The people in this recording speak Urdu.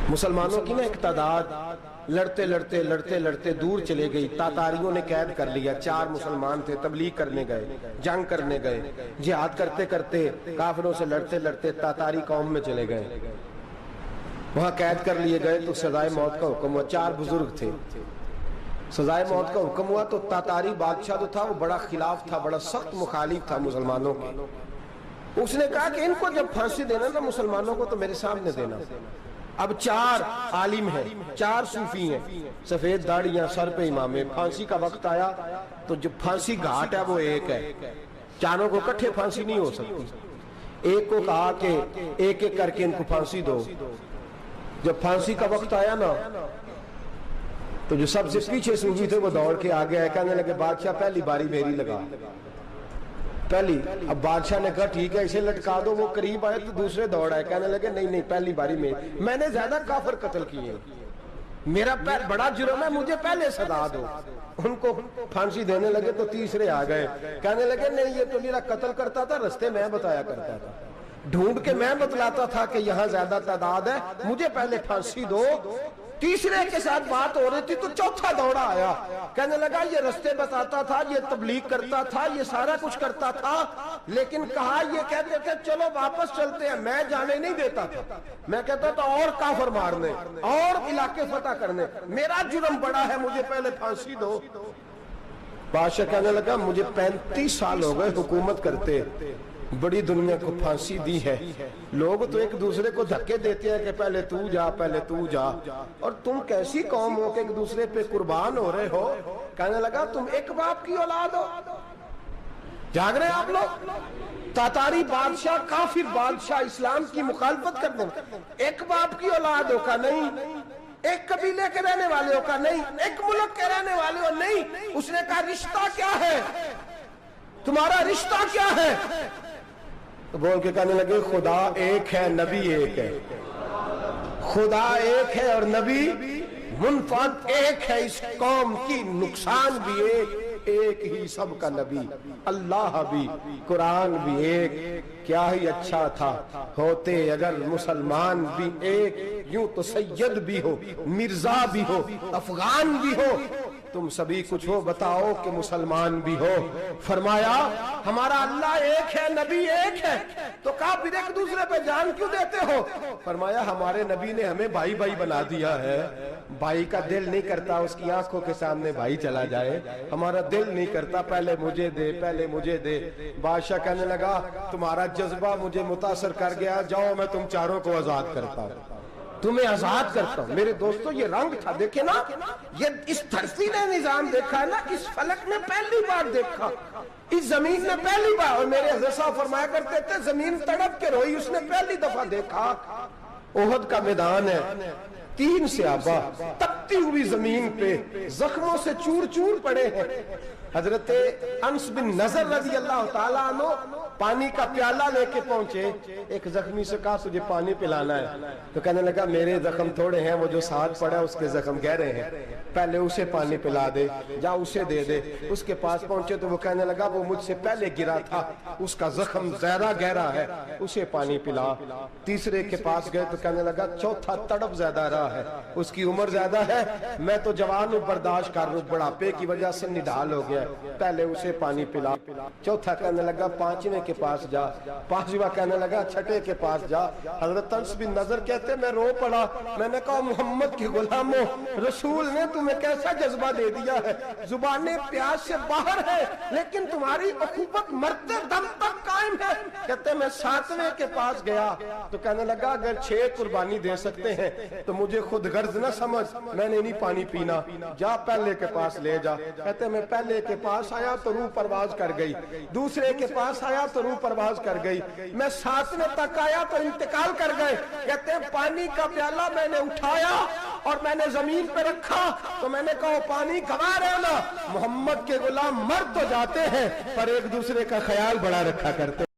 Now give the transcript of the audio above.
مسلمانوں کی نا ایک تعداد لڑتے لڑتے لڑتے لڑتے دور چلے گئی. تاتاریوں نے قید کر لیا. 4 مسلمان تھے, تبلیغ کرنے گئے, جنگ کرنے گئے, جہاد کرتے کرتے کافروں سے لڑتے لڑتے تاتاری قوم میں چلے گئے. وہاں قید کر لیے گئے تو سزائے موت کا حکم ہوا. 4 بزرگ تھے. سزائے موت کا حکم ہوا تو تاتاری بادشاہ جو تھا وہ بڑا خلاف تھا, بڑا سخت مخالف تھا مسلمانوں کے. اس نے کہا کہ ان کو جب پھانسی دینا نا مسلمانوں کو تو میرے سامنے دینا. اب 4 عالم ہیں, 4 صوفی ہیں, سفید داڑیاں, سر پہ امامے. پھانسی کا وقت آیا تو جو پھانسی گھاٹ ہے وہ ایک ہے. چاروں کو کٹھے پھانسی نہیں ہو سکتی. ایک کو کہا کہ ایک ایک کر کے ان کو پھانسی دو. جب پھانسی کا وقت آیا نا تو جو سب سے پیچھے صوفی تھے وہ دوڑ کے آگے آئے, کہنے لگے بادشاہ پہلی باری میری لگا. پہلی. اب بادشاہ نے کہا ٹھیک ہے اسے لٹکا دو. وہ قریب آئے تو دوسرے دوڑ آئے, کہنے لگے نہیں نہیں پہلی باری میں نے زیادہ کافر قتل کیے ہیں, میرا بڑا جرم ہے, مجھے پہلے سزا دو. ان کو پھانسی دینے لگے تو تیسرے آ گئے, کہنے لگے نہیں یہ تو میرا قتل کرتا تھا, رستے میں بتایا کرتا تھا, ڈھونڈ کے میں بتلاتا تھا کہ یہاں زیادہ تعداد ہے, مجھے پہلے پھانسی دو. تیسرے کے ساتھ بات ہو رہی تھی تو چوتھا دوڑا آیا, کہنے لگا یہ رستے بتاتا تھا, یہ تبلیغ کرتا تھا, یہ سارا کچھ کرتا تھا, لیکن کہا یہ کہتے تھے چلو واپس چلتے ہیں. میں جانے نہیں دیتا تھا, میں کہتا تھا اور کافر مارنے اور علاقے فتح کرنے. میرا جرم بڑا ہے, مجھے پہلے پھانسی دو. بادشاہ کہنے لگا مجھے 35 سال ہو گئے حکومت کرتے, بڑی دنیا کو پھانسی دی ہے. لوگ تو ایک دوسرے کو دھکے دیتے ہیں کہ پہلے تو جا پہلے تو جا, اور تم کیسی قوم ہو کہ ایک دوسرے پہ قربان ہو رہے ہو. کہنے لگا تم ایک باپ کی اولاد ہو. جاگ رہے ہیں آپ لوگ؟ تاتاری بادشاہ, کافر بادشاہ, اسلام کی مخالفت کر دیں. ایک باپ کی اولاد ہو کا نہیں, ایک قبیلے کے رہنے والے ہو کا نہیں, ایک ملک کے رہنے والے ہو نہیں. اس نے کہا رشتہ کیا ہے تمہارا, رشتہ کیا ہے؟ تو بول کے کہنے لگے خدا ایک ہے, نبی ایک ہے. خدا ایک ہے اور نبی منفرد ایک ہے. اس قوم کی نقصان بھی ایک ہی سب کا نبی. اللہ بھی, قرآن بھی ایک. کیا ہی اچھا تھا ہوتے اگر مسلمان بھی ایک. یوں تو سید بھی ہو, مرزا بھی ہو, افغان بھی ہو, تم سبھی کچھ ہو, بتاؤ کہ مسلمان بھی ہو. فرمایا ہمارا اللہ ایک ہے, نبی ایک ہے. تو کہا پھر ایک دوسرے پہ جان کیوں دیتے ہو؟ فرمایا ہمارے نبی نے ہمیں بھائی بھائی بنا دیا ہے. بھائی کا دل نہیں کرتا اس کی آنکھوں کے سامنے بھائی چلا جائے, ہمارا دل نہیں کرتا پہلے مجھے دے پہلے مجھے دے. بادشاہ کہنے لگا تمہارا جذبہ مجھے متاثر کر گیا, جاؤ میں تم چاروں کو آزاد کرتا ہوں, تمہیں آزاد کرتا ہوں. میرے دوستو یہ رنگ تھا, دیکھیں نا, یہ اس دھرتی نے نظام دیکھا ہے نا, اس فلک نے پہلی بار دیکھا, اس زمین نے پہلی بار. اور میرے حضرت صاحب فرمایا کرتے تھے زمین تڑپ کے روئی, اس نے پہلی دفعہ دیکھا. احد کا میدان ہے, 3 صحابہ تپتی ہوئی زمین پہ زخموں سے چور چور پڑے ہیں. حضرت انس بن نضر رضی اللہ تعالیٰ عنہ پانی کا پیالہ لے کے پہنچے. ایک زخمی سے کہا تجھے پانی پلانا ہے, تو کہنے لگا میرے زخم تھوڑے ہیں, وہ جو ساتھ پڑا ہے اس کے زخم گہرے ہیں, پہلے اسے پانی پلا دے, جا اسے دے دے. اس کے پاس پہنچے تو وہ کہنے لگا وہ مجھ سے پہلے گرا تھا, اس کا زخم زیادہ گہرا ہے, اسے پانی پلا. تیسرے کے پاس گئے تو کہنے لگا چوتھا تڑپ زیادہ رہا ہے, اس کی عمر زیادہ ہے, میں تو جوان ہوں برداشت کر لوں, بڑھاپے کی وجہ سے نڈھال ہو گیا, پہلے اسے پانی پلا. چوتھا کہنے لگا 5ویں کے پاس جا, 5واں کہنے لگا 6 کے پاس جا. حضرت انس بن نضر کہتے میں رو پڑا, میں نے کہا محمد کے غلاموں, رسول نے تمہیں کیسا جذبہ دے دیا ہے, زبانیں پیاس سے باہر ہے لیکن تمہاری اخوت مرتے دم تک قائم ہے. کہتے میں 7ویں کے پاس گیا تو کہنے لگا اگر 6 قربانی دے سکتے ہیں تو مجھے خود غرض نہ سمجھ, میں نے نہیں پانی پینا, جا پہلے کے پاس لے جا. کہتے میں پہلے کے پاس آیا تو روح پرواز کر گئی, دوسرے کے پاس آیا تو روح پرواز کر گئی, میں 7ویں تک آیا تو انتقال کر گئے. کہتے ہیں پانی کا پیالہ میں نے اٹھایا اور میں نے زمین پہ رکھا تو میں نے کہا پانی گوا رہنا, محمد کے غلام مر تو جاتے ہیں پر ایک دوسرے کا خیال بڑا رکھا کرتے